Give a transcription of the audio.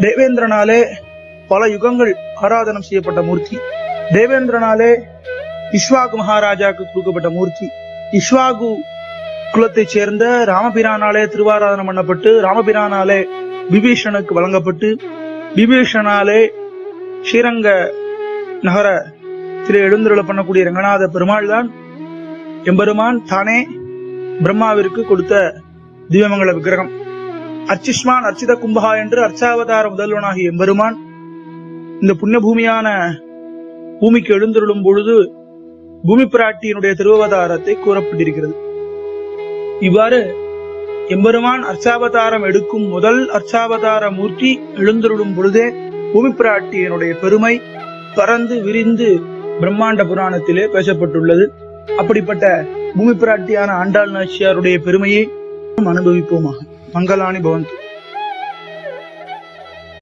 தேவேந்திரனாலே பல யுகங்கள் ஆராதனம் செய்யப்பட்ட மூர்த்தி. தேவேந்திரனாலே இஷ்வாகு மகாராஜாவுக்கு கொடுக்கப்பட்ட மூர்த்தி. இஷ்வாகு குலத்தை சேர்ந்த ராமபிரானாலே திருவாராதனம் பண்ணப்பட்டு, ராமபிரானாலே விபீஷனுக்கு வழங்கப்பட்டு, விபீஷனாலே ஸ்ரீரங்க நகரத்திலே எழுந்துருள பண்ணக்கூடிய ரங்கநாத பெருமாள் தான் எம்பெருமான் தானே பிரம்மாவிற்கு கொடுத்த திவ்யமங்கல விக்கிரகம். அர்ச்சிஷ்மான் அர்ச்சித கும்பகா என்று அர்ச்சாவதார முதல்வனாகிய எம்பெருமான் இந்த புண்ணிய பூமியான பூமிக்கு எழுந்துருளும் பொழுது பூமி பிராட்டியினுடைய திருவவதாரத்தை கூறப்பட்டிருக்கிறது. இவ்வாறு எம்பெருமான் அர்ச்சாவதாரம் எடுக்கும் முதல் அர்ச்சாவதார மூர்த்தி எழுந்துருளும் பொழுதே பூமி பிராட்டியினுடைய பெருமை பறந்து விரிந்து பிரம்மாண்ட புராணத்திலே பேசப்பட்டுள்ளது. அப்படிப்பட்ட பூமி பிராட்டியான ஆண்டாள் நாச்சியாருடைய பெருமையை அனுபவிப்போமாக. மங்களானி பவந்து.